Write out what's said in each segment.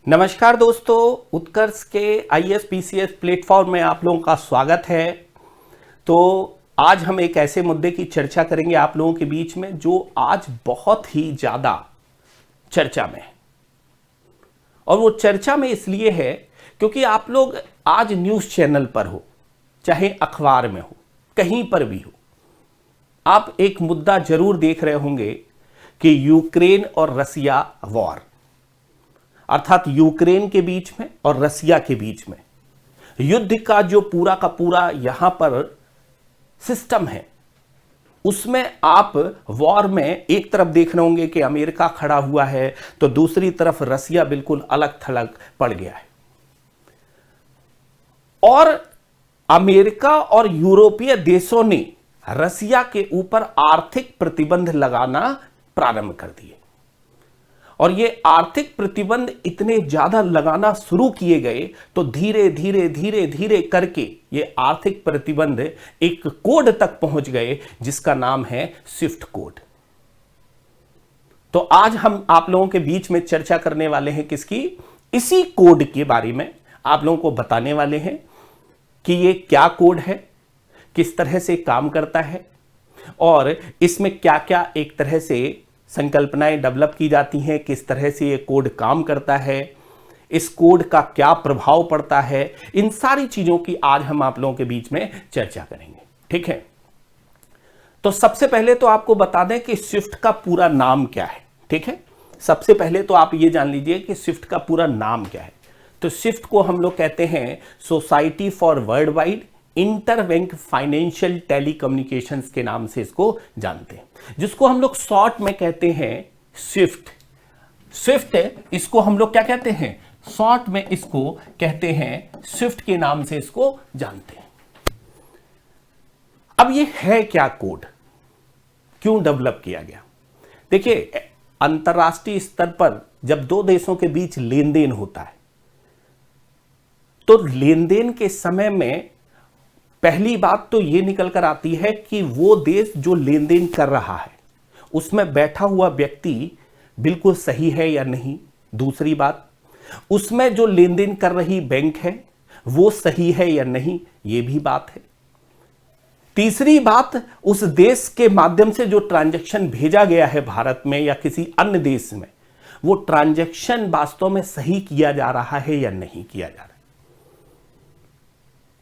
नमस्कार दोस्तों, उत्कर्ष के ISPCS प्लेटफॉर्म में आप लोगों का स्वागत है। तो आज हम एक ऐसे मुद्दे की चर्चा करेंगे आप लोगों के बीच में जो आज बहुत ही ज़्यादा चर्चा में है। और वो चर्चा में इसलिए है क्योंकि आप लोग आज न्यूज़ चैनल पर हो, चाहे अखबार में हो, कहीं पर भी हो, आप एक मुद्दा जरूर देख रहे होंगे कि यूक्रेन और रसिया वॉर, अर्थात यूक्रेन के बीच में और रसिया के बीच में युद्ध का जो पूरा का पूरा यहां पर सिस्टम है, उसमें आप वॉर में एक तरफ देख रहे होंगे कि अमेरिका खड़ा हुआ है तो दूसरी तरफ रसिया बिल्कुल अलग थलग पड़ गया है। और अमेरिका और यूरोपीय देशों ने रसिया के ऊपर आर्थिक प्रतिबंध लगाना प्रारंभ कर दिए और ये आर्थिक प्रतिबंध इतने ज्यादा लगाना शुरू किए गए तो धीरे धीरे धीरे धीरे करके ये आर्थिक प्रतिबंध एक कोड तक पहुंच गए जिसका नाम है स्विफ्ट कोड। तो आज हम आप लोगों के बीच में चर्चा करने वाले हैं किसकी, इसी कोड के बारे में आप लोगों को बताने वाले हैं कि ये क्या कोड है, किस तरह से काम करता है और इसमें क्या क्या एक तरह से संकल्पनाएं डेवलप की जाती हैं, किस तरह से ये कोड काम करता है, इस कोड का क्या प्रभाव पड़ता है, इन सारी चीजों की आज हम आप लोगों के बीच में चर्चा करेंगे। ठीक है, तो सबसे पहले तो आपको बता दें कि स्विफ्ट का पूरा नाम क्या है। ठीक है, सबसे पहले तो आप ये जान लीजिए कि स्विफ्ट का पूरा नाम क्या है। तो स्विफ्ट को हम लोग कहते हैं society for world wide interbank financial telecommunications के नाम से इसको जानते हैं, जिसको हम लोग शॉर्ट में कहते हैं स्विफ्ट। स्विफ्ट इसको हम लोग क्या कहते हैं, शॉर्ट में इसको कहते हैं स्विफ्ट के नाम से इसको जानते हैं। अब ये है क्या कोड, क्यों डेवलप किया गया? देखिए, अंतरराष्ट्रीय स्तर पर जब दो देशों के बीच लेन देन होता है तो लेन देन के समय में पहली बात तो यह निकल कर आती है कि वो देश जो लेन देन कर रहा है उसमें बैठा हुआ व्यक्ति बिल्कुल सही है या नहीं। दूसरी बात, उसमें जो लेन देन कर रही बैंक है वो सही है या नहीं, ये भी बात है। तीसरी बात, उस देश के माध्यम से जो ट्रांजैक्शन भेजा गया है भारत में या किसी अन्य देश में, वो ट्रांजैक्शन वास्तव में सही किया जा रहा है या नहीं किया जा रहा है।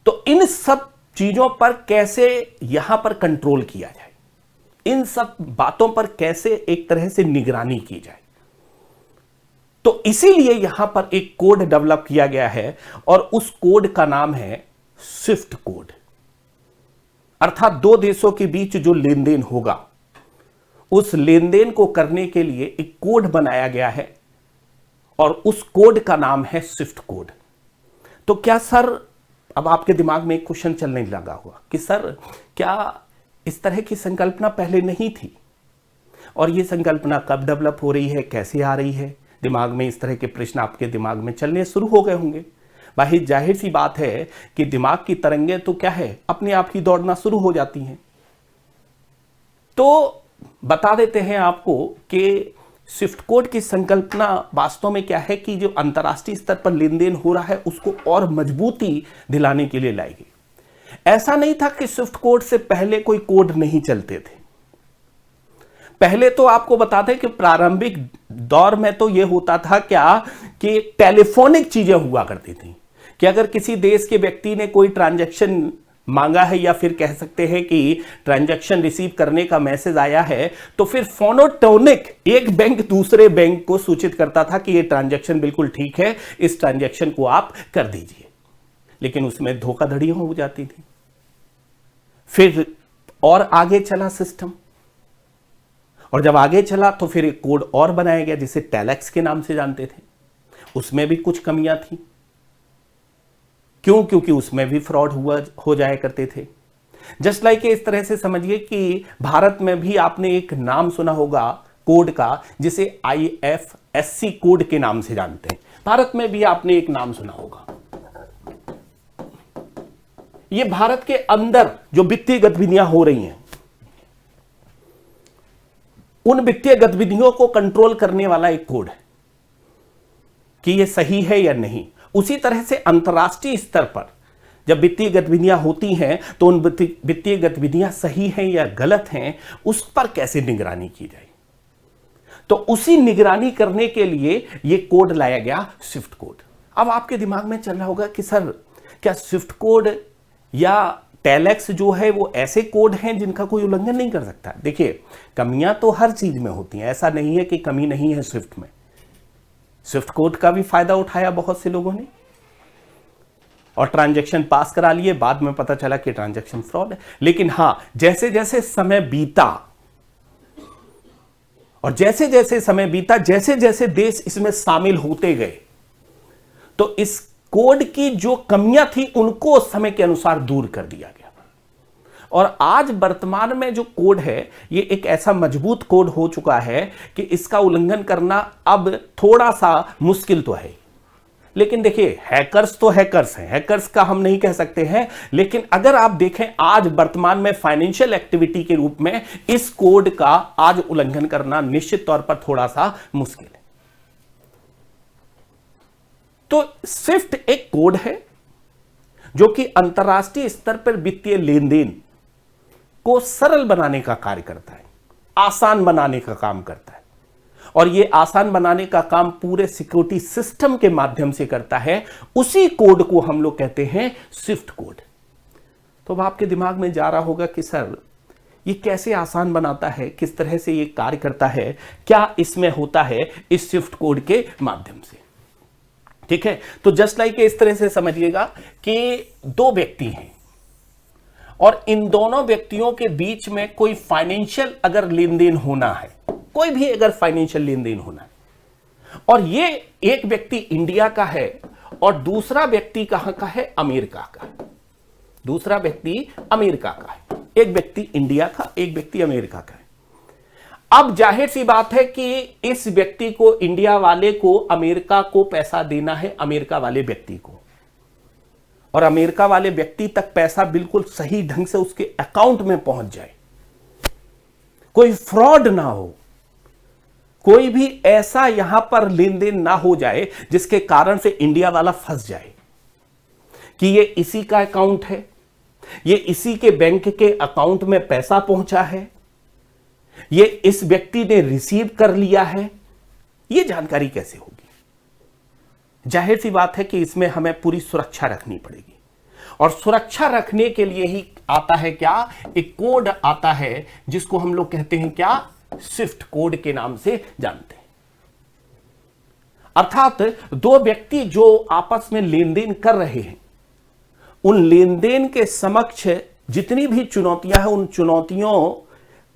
तो इन सब चीजों पर कैसे यहां पर कंट्रोल किया जाए, इन सब बातों पर कैसे एक तरह से निगरानी की जाए, तो इसीलिए यहां पर एक कोड डेवलप किया गया है और उस कोड का नाम है स्विफ्ट कोड। अर्थात दो देशों के बीच जो लेन देन होगा उस लेन देन को करने के लिए एक कोड बनाया गया है और उस कोड का नाम है स्विफ्ट कोड। तो क्या सर, अब आपके दिमाग में एक क्वेश्चन चलने लगा हुआ कि सर क्या इस तरह की संकल्पना पहले नहीं थी और ये संकल्पना कब डेवलप हो रही है, कैसे आ रही है? दिमाग में इस तरह के प्रश्न आपके दिमाग में चलने शुरू हो गए होंगे। भाई जाहिर सी बात है कि दिमाग की तरंगें तो क्या है, अपने आप ही दौड़ना शुरू हो जाती हैं। तो बता देते हैं आपको कि स्विफ्ट कोड की संकल्पना वास्तव में क्या है कि जो अंतर्राष्ट्रीय स्तर पर लेन देन हो रहा है उसको और मजबूती दिलाने के लिए लाई गई। ऐसा नहीं था कि स्विफ्ट कोड से पहले कोई कोड नहीं चलते थे। पहले तो आपको बता दें कि प्रारंभिक दौर में तो यह होता था क्या कि टेलीफोनिक चीजें हुआ करती थी कि अगर किसी देश के व्यक्ति ने कोई ट्रांजैक्शन मांगा है या फिर कह सकते हैं कि ट्रांजैक्शन रिसीव करने का मैसेज आया है तो फिर फोनोटोनिक एक बैंक दूसरे बैंक को सूचित करता था कि ये ट्रांजैक्शन बिल्कुल ठीक है, इस ट्रांजैक्शन को आप कर दीजिए। लेकिन उसमें धोखाधड़ियां हो जाती थी। फिर और आगे चला सिस्टम, और जब आगे चला तो फिर एक कोड और बनाया गया जिसे टेलेक्स के नाम से जानते थे। उसमें भी कुछ कमियां थी। क्यों? क्योंकि उसमें भी फ्रॉड हो जाया करते थे। जस्ट लाइक इस तरह से समझिए कि भारत में भी आपने एक नाम सुना होगा कोड का जिसे IFSC कोड के नाम से जानते हैं। भारत में भी आपने एक नाम सुना होगा। यह भारत के अंदर जो वित्तीय गतिविधियां हो रही हैं उन वित्तीय गतिविधियों को कंट्रोल करने वाला एक कोड है। कि ये सही है या नहीं। उसी तरह से अंतर्राष्ट्रीय स्तर पर जब वित्तीय गतिविधियां होती हैं तो उन वित्तीय गतिविधियां सही हैं या गलत हैं, उस पर कैसे निगरानी की जाए। तो उसी निगरानी करने के लिए यह कोड लाया गया, स्विफ्ट कोड। अब आपके दिमाग में चल रहा होगा कि सर क्या स्विफ्ट कोड या टेलेक्स जो है वो ऐसे कोड हैं जिनका कोई उल्लंघन नहीं कर सकता। देखिए, कमियां तो हर चीज में होती हैं, ऐसा नहीं है कि कमी नहीं है स्विफ्ट में। स्विफ्ट कोड का भी फायदा उठाया बहुत से लोगों ने और ट्रांजैक्शन पास करा लिए, बाद में पता चला कि ट्रांजैक्शन फ्रॉड है। लेकिन हां, जैसे जैसे समय बीता और जैसे जैसे समय बीता, जैसे जैसे देश इसमें शामिल होते गए, तो इस कोड की जो कमियां थी उनको समय के अनुसार दूर कर दिया गया। और आज वर्तमान में जो कोड है ये एक ऐसा मजबूत कोड हो चुका है कि इसका उल्लंघन करना अब थोड़ा सा मुश्किल तो है। लेकिन देखिए, हैकर्स तो हैकर्स हैं, हैकर्स का हम नहीं कह सकते हैं। लेकिन अगर आप देखें आज वर्तमान में फाइनेंशियल एक्टिविटी के रूप में इस कोड का आज उल्लंघन करना निश्चित तौर पर थोड़ा सा मुश्किल है। तो स्विफ्ट एक कोड है जो कि अंतर्राष्ट्रीय स्तर पर वित्तीय लेन देन को सरल बनाने का कार्य करता है, आसान बनाने का काम करता है। और यह आसान बनाने का काम पूरे सिक्योरिटी सिस्टम के माध्यम से करता है। उसी कोड को हम लोग कहते हैं स्विफ्ट कोड। तो अब आपके दिमाग में जा रहा होगा कि सर ये कैसे आसान बनाता है, किस तरह से ये कार्य करता है, क्या इसमें होता है इस स्विफ्ट कोड के माध्यम से। ठीक है, तो जस्ट लाइक इस तरह से समझिएगा कि दो व्यक्ति हैं और इन दोनों व्यक्तियों के बीच में कोई फाइनेंशियल अगर लेन देन होना है, कोई भी अगर फाइनेंशियल लेन देन होना है, और ये एक व्यक्ति इंडिया का है और दूसरा व्यक्ति कहां का है, अमेरिका का। दूसरा व्यक्ति अमेरिका का है, एक व्यक्ति इंडिया का, एक व्यक्ति अमेरिका का है। अब जाहिर सी बात है कि इस व्यक्ति को, इंडिया वाले को अमेरिका को पैसा देना है, अमेरिका वाले व्यक्ति को, और अमेरिका वाले व्यक्ति तक पैसा बिल्कुल सही ढंग से उसके अकाउंट में पहुंच जाए, कोई फ्रॉड ना हो, कोई भी ऐसा यहां पर लेन देन ना हो जाए जिसके कारण से इंडिया वाला फंस जाए कि ये इसी का अकाउंट है, ये इसी के बैंक के अकाउंट में पैसा पहुंचा है, ये इस व्यक्ति ने रिसीव कर लिया है। ये जानकारी कैसे होगी? जाहिर सी बात है कि इसमें हमें पूरी सुरक्षा रखनी पड़ेगी, और सुरक्षा रखने के लिए ही आता है क्या, एक कोड आता है जिसको हम लोग कहते हैं क्या, स्विफ्ट कोड के नाम से जानते हैं। अर्थात दो व्यक्ति जो आपस में लेन देन कर रहे हैं, उन लेन देन के समक्ष जितनी भी चुनौतियां हैं, उन चुनौतियों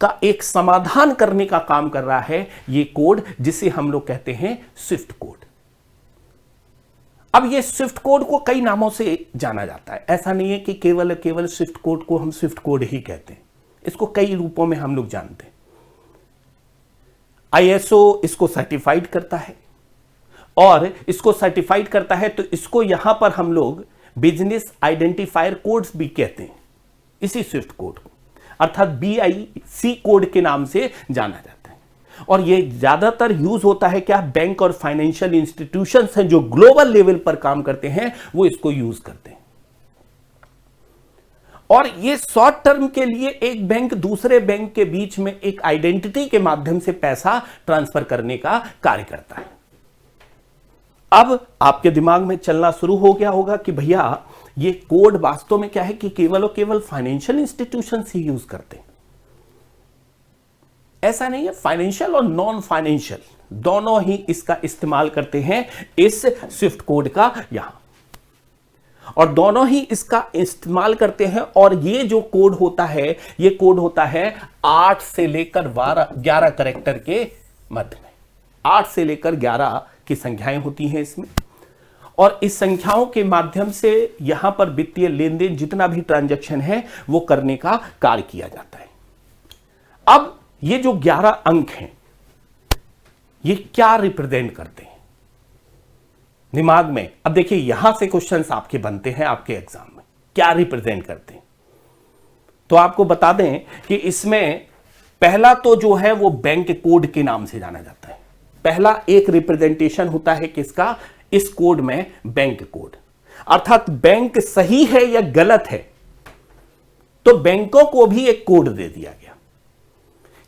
का एक समाधान करने का काम कर रहा है ये कोड, जिसे हम लोग कहते हैं स्विफ्ट कोड। अब ये स्विफ्ट कोड को कई नामों से जाना जाता है, ऐसा नहीं है कि केवल स्विफ्ट कोड को हम स्विफ्ट कोड ही कहते हैं। इसको कई रूपों में हम लोग जानते हैं। ISO इसको सर्टिफाइड करता है, और इसको सर्टिफाइड करता है तो इसको यहां पर हम लोग बिजनेस आइडेंटिफायर कोड्स भी कहते हैं, इसी स्विफ्ट कोड को, अर्थात BIC कोड के नाम से जाना जाता है। और यह ज्यादातर यूज होता है क्या, बैंक और फाइनेंशियल इंस्टीट्यूशंस हैं जो ग्लोबल लेवल पर काम करते हैं, वो इसको यूज करते हैं। और ये शॉर्ट टर्म के लिए एक बैंक दूसरे बैंक के बीच में एक आइडेंटिटी के माध्यम से पैसा ट्रांसफर करने का कार्य करता है। अब आपके दिमाग में चलना शुरू हो गया होगा कि भैया ये कोड वास्तव में क्या है कि केवल और केवल फाइनेंशियल इंस्टीट्यूशंस ही यूज करते हैं। ऐसा नहीं है, फाइनेंशियल और नॉन फाइनेंशियल दोनों ही इसका इस्तेमाल करते हैं इस स्विफ्ट कोड का यहां, और दोनों ही इसका इस्तेमाल करते हैं। और ये जो कोड होता है, ये कोड होता है 8 से लेकर 11 कैरेक्टर के मध्य में। 8 से लेकर 11 की संख्याएं होती हैं इसमें, और इस संख्याओं के माध्यम से यहां पर वित्तीय लेन देन जितना भी ट्रांजैक्शन है वो करने का कार्य किया जाता है। अब ये जो 11 अंक हैं ये क्या रिप्रेजेंट करते हैं दिमाग में? अब देखिए, यहां से क्वेश्चंस आपके बनते हैं आपके एग्जाम में, क्या रिप्रेजेंट करते हैं। तो आपको बता दें कि इसमें पहला तो जो है वो बैंक कोड के नाम से जाना जाता है। पहला एक रिप्रेजेंटेशन होता है किसका, इस कोड में बैंक कोड, अर्थात बैंक सही है या गलत है, तो बैंकों को भी एक कोड दे दिया गया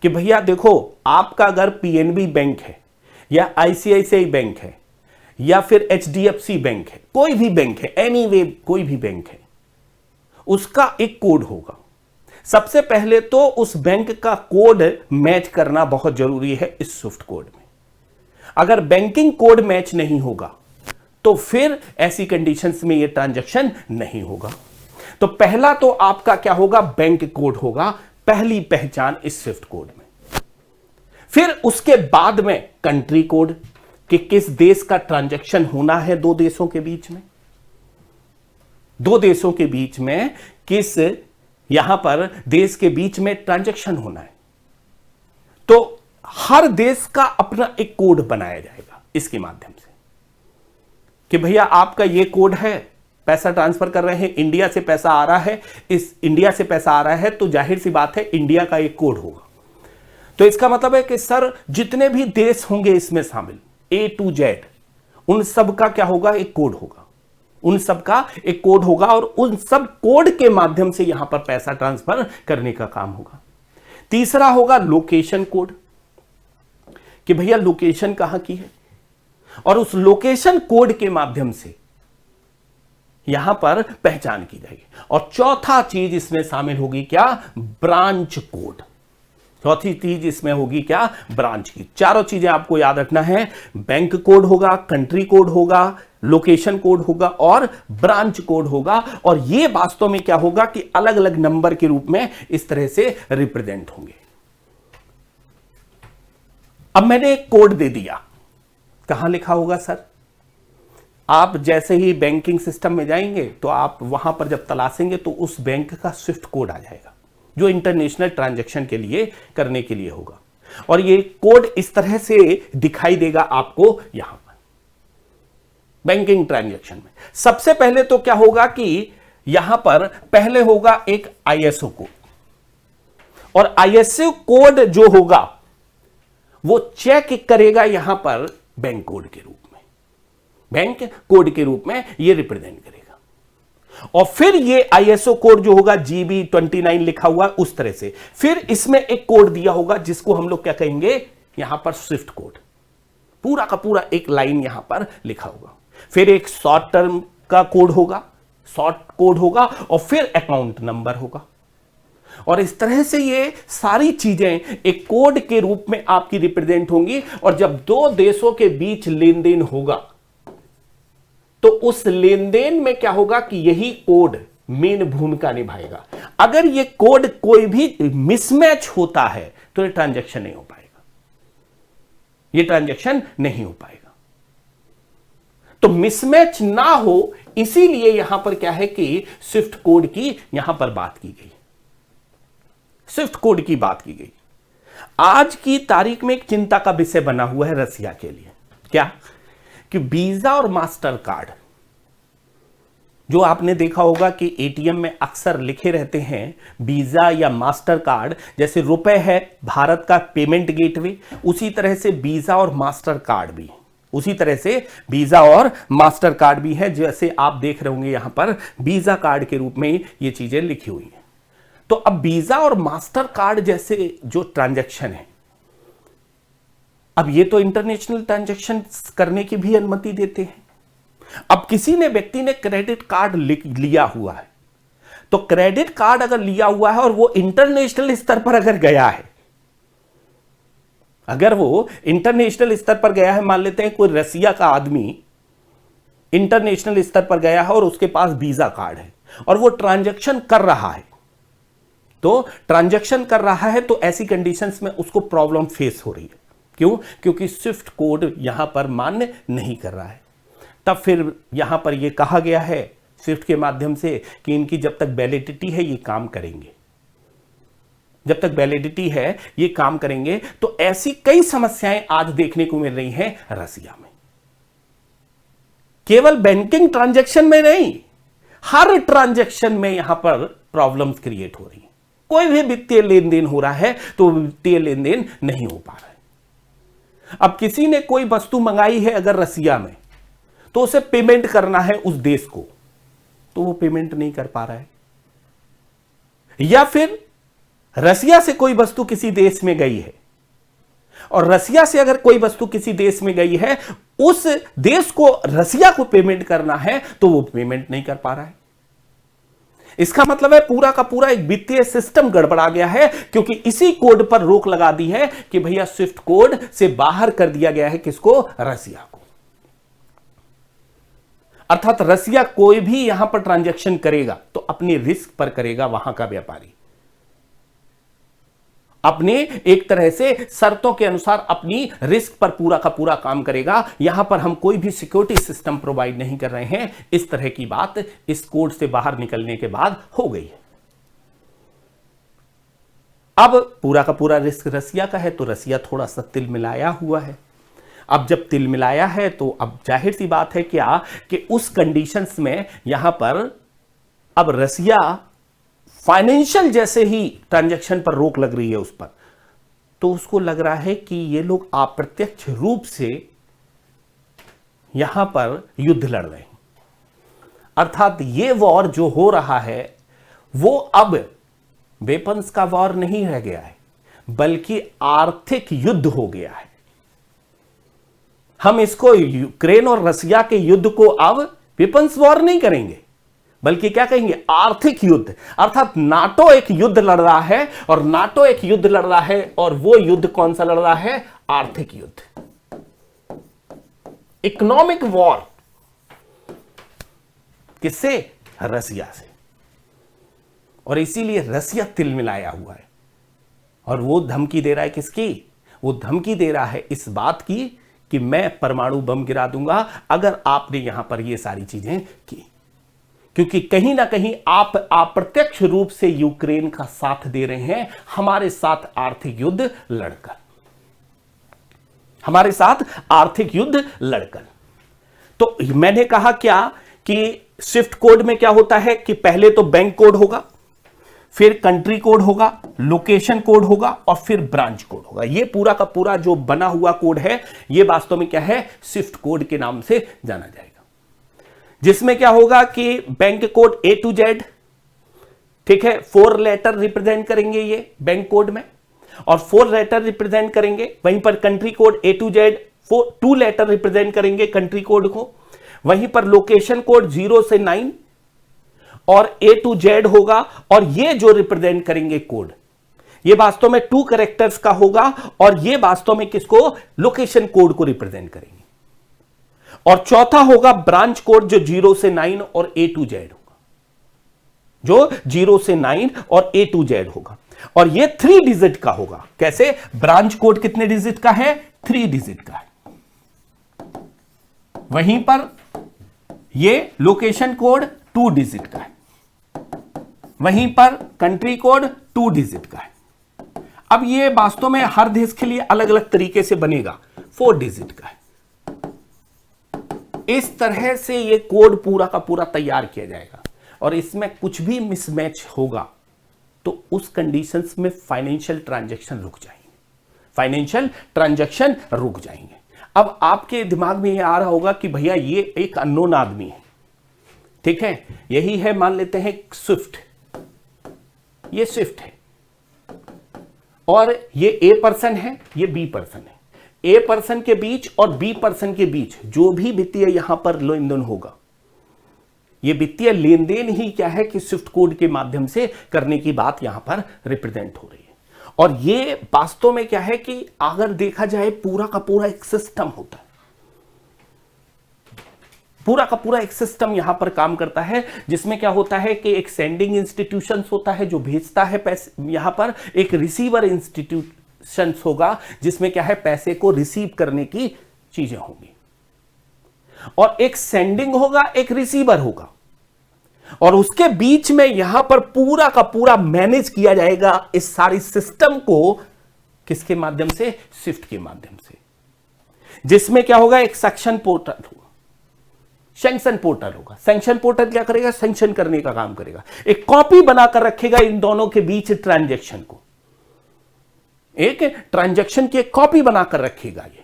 कि भैया देखो, आपका अगर पीएनबी बैंक है या आईसीआईसीआई बैंक है या फिर एचडीएफसी बैंक है, कोई भी बैंक है, एनीवे कोई भी बैंक है, उसका एक कोड होगा। सबसे पहले तो उस बैंक का कोड मैच करना बहुत जरूरी है इस स्विफ्ट कोड में। अगर बैंकिंग कोड मैच नहीं होगा तो फिर ऐसी कंडीशंस में यह ट्रांजैक्शन नहीं होगा। तो पहला तो आपका क्या होगा, बैंक कोड होगा, पहली पहचान इस स्विफ्ट कोड में। फिर उसके बाद में कंट्री कोड कि किस देश का ट्रांजैक्शन होना है, दो देशों के बीच में, दो देशों के बीच में किस यहां पर देश के बीच में ट्रांजैक्शन होना है, तो हर देश का अपना एक कोड बनाया जाएगा इसके माध्यम से कि भैया आपका ये कोड है, पैसा ट्रांसफर कर रहे हैं, इंडिया से पैसा आ रहा है, इस इंडिया से पैसा आ रहा है तो जाहिर सी बात है इंडिया का एक कोड होगा। तो इसका मतलब है कि सर जितने भी देश होंगे इसमें शामिल A to Z, उन सब का क्या होगा, एक कोड होगा, उन सब का एक कोड होगा और उन सब कोड के माध्यम से यहां पर पैसा ट्रांसफर करने का काम होगा। तीसरा होगा लोकेशन कोड कि भैया लोकेशन कहां की है और उस लोकेशन कोड के माध्यम से यहां पर पहचान की जाएगी। और चौथा चीज इसमें शामिल होगी क्या, ब्रांच कोड। चौथी चीज इसमें होगी क्या, ब्रांच की। चारों चीजें आपको याद रखना है, बैंक कोड होगा, कंट्री कोड होगा, लोकेशन कोड होगा और ब्रांच कोड होगा। और ये वास्तव में क्या होगा कि अलग अलग नंबर के रूप में इस तरह से रिप्रेजेंट होंगे। अब मैंने एक कोड दे दिया, कहां लिखा होगा सर, आप जैसे ही बैंकिंग सिस्टम में जाएंगे तो आप वहां पर जब तलाशेंगे तो उस बैंक का स्विफ्ट कोड आ जाएगा जो इंटरनेशनल ट्रांजैक्शन के लिए करने के लिए होगा। और ये कोड इस तरह से दिखाई देगा आपको यहां पर बैंकिंग ट्रांजैक्शन में। सबसे पहले तो क्या होगा कि यहां पर पहले होगा एक आईएसओ कोड, और आईएसओ कोड जो होगा वो चेक करेगा यहां पर बैंक कोड के रूप में, बैंक कोड के रूप में ये रिप्रेजेंट करेगा। और फिर ये आईएसओ कोड जो होगा GB29 लिखा हुआ उस तरह से, फिर इसमें एक कोड दिया होगा जिसको हम लोग क्या कहेंगे यहां पर स्विफ्ट कोड, पूरा का पूरा एक लाइन यहां पर लिखा होगा। फिर एक शॉर्ट टर्म का कोड होगा, शॉर्ट कोड होगा, और फिर अकाउंट नंबर होगा। और इस तरह से ये सारी चीजें एक कोड के रूप में आपकी रिप्रेजेंट होंगी। और जब दो देशों के बीच लेन देन होगा तो उस लेन देन में क्या होगा कि यही कोड मेन भूमिका निभाएगा। अगर ये कोड कोई भी मिसमैच होता है तो ये ट्रांजैक्शन नहीं हो पाएगा, ये ट्रांजैक्शन नहीं हो पाएगा। तो मिसमैच ना हो, इसीलिए यहां पर क्या है कि स्विफ्ट कोड की यहां पर बात की गई, स्विफ्ट कोड की बात की गई। आज की तारीख में एक चिंता का विषय बना हुआ है रसिया के लिए, क्या कि वीजा और मास्टर कार्ड, जो आपने देखा होगा कि एटीएम में अक्सर लिखे रहते हैं वीजा या मास्टर कार्ड, जैसे रुपए है भारत का पेमेंट गेटवे, उसी तरह से वीजा और मास्टर कार्ड भी, उसी तरह से वीजा और मास्टर कार्ड भी है। जैसे आप देख रहे होंगे यहां पर वीजा कार्ड के रूप में ये चीजें लिखी हुई हैं। तो अब वीजा और मास्टर कार्ड जैसे जो ट्रांजैक्शन है, अब ये तो इंटरनेशनल ट्रांजैक्शन करने की भी अनुमति देते हैं। अब किसी ने व्यक्ति ने क्रेडिट कार्ड लिया हुआ है, तो क्रेडिट कार्ड अगर लिया हुआ है और वो इंटरनेशनल स्तर पर अगर गया है, अगर वो इंटरनेशनल स्तर पर गया है, मान लेते हैं कोई रसिया का आदमी इंटरनेशनल स्तर पर गया है और उसके पास वीजा कार्ड है और वो ट्रांजैक्शन कर रहा है, तो ट्रांजैक्शन कर रहा है तो ऐसी कंडीशंस में उसको प्रॉब्लम फेस हो रही है। क्यों? क्योंकि स्विफ्ट कोड यहां पर मान्य नहीं कर रहा है। तब फिर यहां पर यह कहा गया है स्विफ्ट के माध्यम से कि इनकी जब तक वैलिडिटी है ये काम करेंगे, जब तक वैलिडिटी है ये काम करेंगे। तो ऐसी कई समस्याएं आज देखने को मिल रही हैं रसिया में, केवल बैंकिंग ट्रांजैक्शन में नहीं, हर ट्रांजैक्शन में यहां पर प्रॉब्लम्स क्रिएट हो रही हैं। कोई भी वित्तीय लेन देन हो रहा है तो वित्तीय लेन देन नहीं हो पा रहा है। अब किसी ने कोई वस्तु मंगाई है अगर रसिया में, तो उसे पेमेंट करना है उस देश को, तो वो पेमेंट नहीं कर पा रहा है। या फिर रसिया से कोई वस्तु किसी देश में गई है, और रसिया से अगर कोई वस्तु किसी देश में गई है, उस देश को रसिया को पेमेंट करना है, तो वो पेमेंट नहीं कर पा रहा है। इसका मतलब है पूरा का पूरा एक वित्तीय सिस्टम गड़बड़ा गया है, क्योंकि इसी कोड पर रोक लगा दी है कि भैया स्विफ्ट कोड से बाहर कर दिया गया है किसको? रसिया को। अर्थात रसिया कोई भी यहां पर ट्रांजैक्शन करेगा तो अपनी रिस्क पर करेगा, वहां का व्यापारी अपने एक तरह से शर्तों के अनुसार अपनी रिस्क पर पूरा का पूरा काम करेगा। यहां पर हम कोई भी सिक्योरिटी सिस्टम प्रोवाइड नहीं कर रहे हैं। इस तरह की बात इस कोड से बाहर निकलने के बाद हो गई है। अब पूरा का पूरा रिस्क रसिया का है, तो रसिया थोड़ा सा तिल मिलाया हुआ है। अब जब तिल मिलाया है तो अब जाहिर सी बात है क्या कि उस कंडीशंस में यहां पर अब रसिया फाइनेंशियल जैसे ही ट्रांजैक्शन पर रोक लग रही है उस पर, तो उसको लग रहा है कि ये लोग अप्रत्यक्ष रूप से यहां पर युद्ध लड़ रहे हैं। अर्थात ये वॉर जो हो रहा है वो अब वेपन्स का वॉर नहीं रह गया है, बल्कि आर्थिक युद्ध हो गया है। हम इसको यूक्रेन और रसिया के युद्ध को अब वेपन्स वॉर नहीं करेंगे, बल्कि क्या कहेंगे? आर्थिक युद्ध। अर्थात नाटो एक युद्ध लड़ रहा है, और नाटो एक युद्ध लड़ रहा है, और वो युद्ध कौन सा लड़ रहा है? आर्थिक युद्ध, इकोनॉमिक वॉर। किससे? रसिया से। और इसीलिए रसिया तिल मिलाया हुआ है, और वो धमकी दे रहा है किसकी? वो धमकी दे रहा है इस बात की कि मैं परमाणु बम गिरा दूंगा अगर आपने यहां पर ये सारी चीजें की। क्योंकि कहीं ना कहीं आप अप्रत्यक्ष रूप से यूक्रेन का साथ दे रहे हैं हमारे साथ आर्थिक युद्ध लड़कर, हमारे साथ आर्थिक युद्ध लड़कर। तो मैंने कहा क्या कि स्विफ्ट कोड में क्या होता है कि पहले तो बैंक कोड होगा, फिर कंट्री कोड होगा, लोकेशन कोड होगा, और फिर ब्रांच कोड होगा। ये पूरा का पूरा जो बना हुआ कोड है ये वास्तव में क्या है? स्विफ्ट कोड के नाम से जाना जाएगा। जिसमें क्या होगा कि bank code A to Z, ठीक है, 4 लेटर रिप्रेजेंट करेंगे ये बैंक कोड में, और 4 लेटर रिप्रेजेंट करेंगे। वहीं पर country code A to Z 2 letter represent करेंगे कंट्री कोड को। वहीं पर लोकेशन कोड 0 से 9 और A to Z होगा, और ये जो रिप्रेजेंट करेंगे कोड ये वास्तव में 2 कैरेक्टर्स का होगा, और ये वास्तव में किसको? लोकेशन कोड को रिप्रेजेंट करेंगे। और चौथा होगा ब्रांच कोड जो 0 से 9 और A to Z होगा, जो 0 से 9 और A to Z होगा, और ये 3 डिजिट का होगा। कैसे? ब्रांच कोड कितने डिजिट का है? 3 डिजिट का है। वहीं पर ये लोकेशन कोड 2 डिजिट का है, वहीं पर कंट्री कोड 2 डिजिट का है। अब ये वास्तव में हर देश के लिए अलग अलग तरीके से बनेगा, 4 डिजिट का है। इस तरह से ये कोड पूरा का पूरा तैयार किया जाएगा, और इसमें कुछ भी मिसमैच होगा तो उस कंडीशंस में फाइनेंशियल ट्रांजैक्शन रुक जाएंगे, फाइनेंशियल ट्रांजैक्शन रुक जाएंगे। अब आपके दिमाग में ये आ रहा होगा कि भैया ये एक अननोन आदमी है, ठीक है, यही है, मान लेते हैं स्विफ्ट, ये स्विफ्ट है, और ये A पर्सन है, ये B पर्सन है। A पर्सन के बीच और B पर्सन के बीच जो भी वित्तीय यहां पर लेन देन होगा, ये वित्तीय लेन देन ही क्या है कि स्विफ्ट कोड के माध्यम से करने की बात यहां पर रिप्रेजेंट हो रही है। और ये वास्तव में क्या है कि अगर देखा जाए पूरा का पूरा एक सिस्टम होता है, पूरा का पूरा एक सिस्टम यहां पर काम करता है, जिसमें क्या होता है कि एक सेंडिंग इंस्टीट्यूशन होता है जो भेजता है पैसे, यहां पर एक रिसीवर इंस्टीट्यूशन होगा जिसमें क्या है पैसे को रिसीव करने की चीजें होंगी, और एक सेंडिंग होगा, एक रिसीवर होगा, और उसके बीच में यहां पर पूरा का पूरा मैनेज किया जाएगा इस सारी सिस्टम को किसके माध्यम से? स्विफ्ट के माध्यम से। जिसमें क्या होगा? एक सेक्शन पोर्टल होगा, सैंक्शन पोर्टल होगा। सैंक्शन पोर्टल क्या करेगा? सैंक्शन करने का काम करेगा, एक कॉपी बनाकर रखेगा इन दोनों के बीच ट्रांजैक्शन को, एक ट्रांजैक्शन की एक कॉपी बनाकर रखेगा ये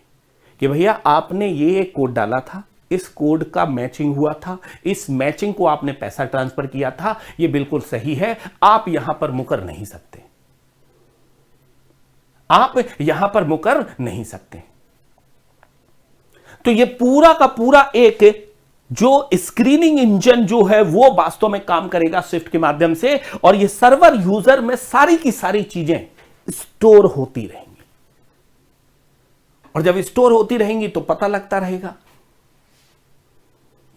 कि भैया आपने ये कोड डाला था, इस कोड का मैचिंग हुआ था, इस मैचिंग को आपने पैसा ट्रांसफर किया था, यह बिल्कुल सही है, आप यहां पर मुकर नहीं सकते, आप यहां पर मुकर नहीं सकते। तो यह पूरा का पूरा एक जो स्क्रीनिंग इंजन जो है वो वास्तव में काम करेगा स्विफ्ट के माध्यम से, और ये सर्वर यूजर में सारी की सारी चीजें स्टोर होती रहेंगी, और जब स्टोर होती रहेंगी तो पता लगता रहेगा,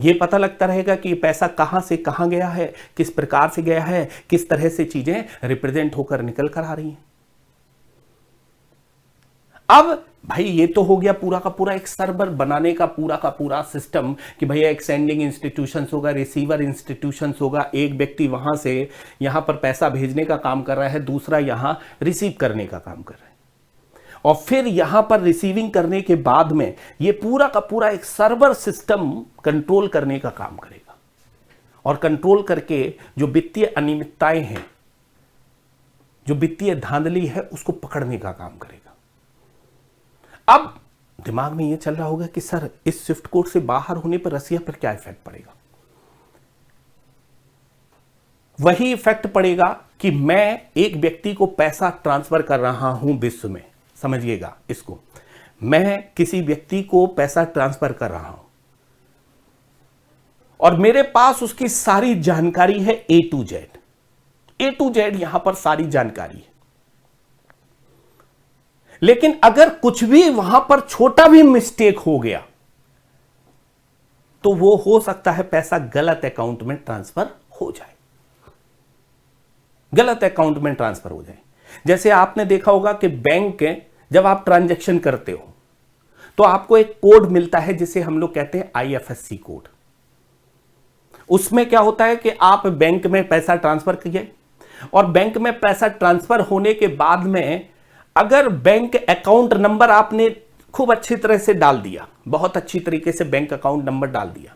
यह पता लगता रहेगा कि पैसा कहां से कहां गया है, किस प्रकार से गया है, किस तरह से चीजें रिप्रेजेंट होकर निकल कर आ रही हैं। अब भाई ये तो हो गया पूरा का पूरा एक सर्वर बनाने का पूरा सिस्टम कि भैया एक सेंडिंग इंस्टीट्यूशंस होगा, रिसीवर इंस्टीट्यूशंस होगा, एक व्यक्ति वहां से यहां पर पैसा भेजने का काम कर रहा है, दूसरा यहां रिसीव करने का काम कर रहा है, और फिर यहां पर रिसीविंग करने के बाद में ये पूरा का पूरा एक सर्वर सिस्टम कंट्रोल करने का काम करेगा, और कंट्रोल करके जो वित्तीय अनियमितताएं हैं, जो वित्तीय धांधली है, उसको पकड़ने का काम करेगा। अब दिमाग में यह चल रहा होगा कि सर इस स्विफ्ट कोड से बाहर होने पर रसिया पर क्या इफेक्ट पड़ेगा? वही इफेक्ट पड़ेगा कि मैं एक व्यक्ति को पैसा ट्रांसफर कर रहा हूं विश्व में, समझिएगा इसको, मैं किसी व्यक्ति को पैसा ट्रांसफर कर रहा हूं और मेरे पास उसकी सारी जानकारी है, ए टू जेड यहां पर सारी जानकारी है। लेकिन अगर कुछ भी वहां पर छोटा भी मिस्टेक हो गया तो वो हो सकता है पैसा गलत अकाउंट में ट्रांसफर हो जाए, गलत अकाउंट में ट्रांसफर हो जाए। जैसे आपने देखा होगा कि बैंक जब आप ट्रांजैक्शन करते हो तो आपको एक कोड मिलता है जिसे हम लोग कहते हैं IFSC कोड। उसमें क्या होता है कि आप बैंक में पैसा ट्रांसफर किए, और बैंक में पैसा ट्रांसफर होने के बाद में अगर बैंक अकाउंट नंबर आपने खूब अच्छी तरह से डाल दिया, बहुत अच्छी तरीके से बैंक अकाउंट नंबर डाल दिया,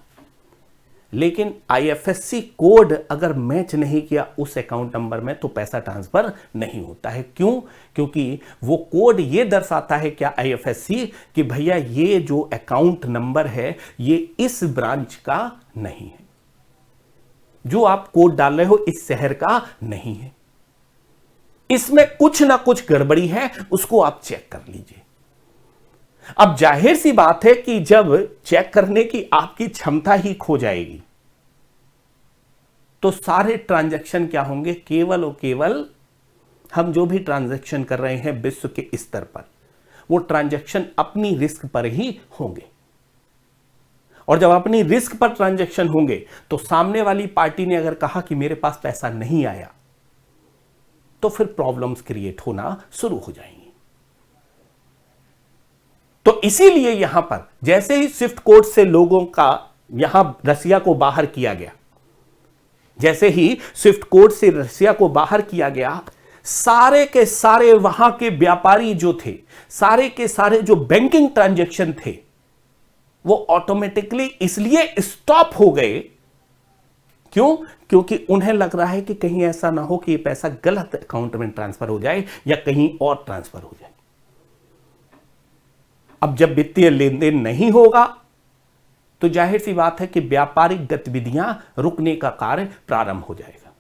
लेकिन IFSC कोड अगर मैच नहीं किया उस अकाउंट नंबर में, तो पैसा ट्रांसफर नहीं होता है। क्यों? क्योंकि वो कोड ये दर्शाता है क्या IFSC कि भैया ये जो अकाउंट नंबर है ये इस ब्रांच का नहीं है, जो आप कोड डाल रहे हो इस शहर का नहीं है, इसमें कुछ ना कुछ गड़बड़ी है, उसको आप चेक कर लीजिए। अब जाहिर सी बात है कि जब चेक करने की आपकी क्षमता ही खो जाएगी तो सारे ट्रांजैक्शन क्या होंगे, केवल और केवल हम जो भी ट्रांजैक्शन कर रहे हैं विश्व के स्तर पर, वो ट्रांजैक्शन अपनी रिस्क पर ही होंगे, और जब अपनी रिस्क पर ट्रांजैक्शन होंगे तो सामने वाली पार्टी ने अगर कहा कि मेरे पास पैसा नहीं आया तो फिर प्रॉब्लम्स क्रिएट होना शुरू हो जाएंगी। तो इसीलिए यहां पर जैसे ही स्विफ्ट कोड से लोगों का यहां रसिया को बाहर किया गया, जैसे ही स्विफ्ट कोड से रसिया को बाहर किया गया, सारे के सारे वहां के व्यापारी जो थे, सारे के सारे जो बैंकिंग ट्रांजैक्शन थे, वो ऑटोमेटिकली इसलिए स्टॉप हो गए। क्यों? क्योंकि उन्हें लग रहा है कि कहीं ऐसा ना हो कि ये पैसा गलत अकाउंट में ट्रांसफर हो जाए या कहीं और ट्रांसफर हो जाए। अब जब वित्तीय लेन देन नहीं होगा तो जाहिर सी बात है कि व्यापारिक गतिविधियां रुकने का कार्य प्रारंभ हो जाएगा।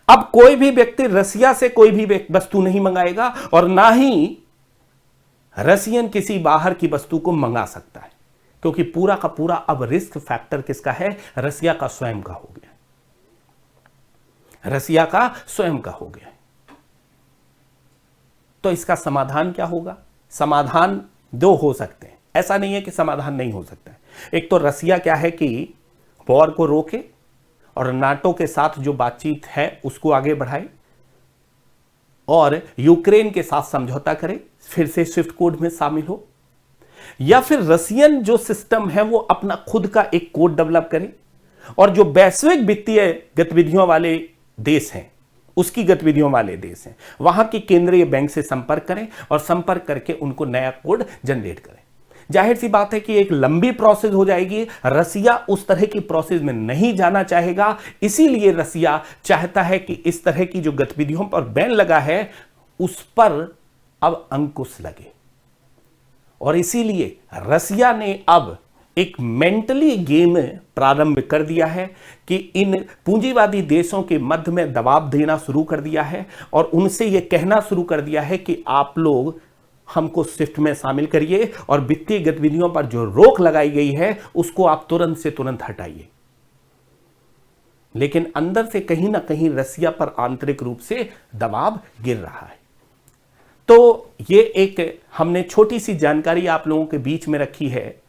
अब कोई भी व्यक्ति रसिया से कोई भी वस्तु नहीं मंगाएगा और ना ही रसियन किसी बाहर की वस्तु को मंगा सकता है, क्योंकि पूरा का पूरा अब रिस्क फैक्टर किसका है? रसिया का स्वयं का हो गया, रसिया का स्वयं का हो गया। तो इसका समाधान क्या होगा? समाधान दो हो सकते हैं, ऐसा नहीं है कि समाधान नहीं हो सकता है। एक तो रसिया क्या है कि वॉर को रोके और नाटो के साथ जो बातचीत है उसको आगे बढ़ाए और यूक्रेन के साथ समझौता करे, फिर से स्विफ्ट कोड में शामिल हो, या फिर रसियन जो सिस्टम है वो अपना खुद का एक कोड डेवलप करे और जो वैश्विक वित्तीय गतिविधियों वाले देश हैं, उसकी गतिविधियों वाले देश हैं, वहां की केंद्रीय बैंक से संपर्क करें और संपर्क करके उनको नया कोड जनरेट करें। जाहिर सी बात है कि एक लंबी प्रोसेस हो जाएगी। रसिया उस तरह की प्रोसेस में नहीं जाना चाहेगा, इसीलिए रसिया चाहता है कि इस तरह की जो गतिविधियों पर बैन लगा है उस पर अब अंकुश लगे, और इसीलिए रसिया ने अब एक मेंटली गेम प्रारंभ कर दिया है कि इन पूंजीवादी देशों के मध्य में दबाव देना शुरू कर दिया है और उनसे यह कहना शुरू कर दिया है कि आप लोग हमको स्विफ्ट में शामिल करिए और वित्तीय गतिविधियों पर जो रोक लगाई गई है उसको आप तुरंत से तुरंत हटाइए। लेकिन अंदर से कहीं ना कहीं रसिया पर आंतरिक रूप से दबाव गिर रहा है। तो ये एक हमने छोटी सी जानकारी आप लोगों के बीच में रखी है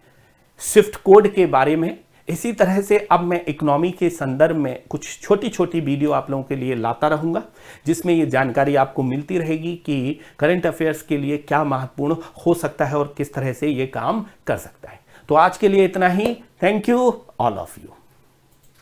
स्विफ्ट कोड के बारे में। इसी तरह से अब मैं इकोनॉमी के संदर्भ में कुछ छोटी छोटी वीडियो आप लोगों के लिए लाता रहूंगा, जिसमें ये जानकारी आपको मिलती रहेगी कि करंट अफेयर्स के लिए क्या महत्वपूर्ण हो सकता है और किस तरह से ये काम कर सकता है। तो आज के लिए इतना ही। Thank you all of you.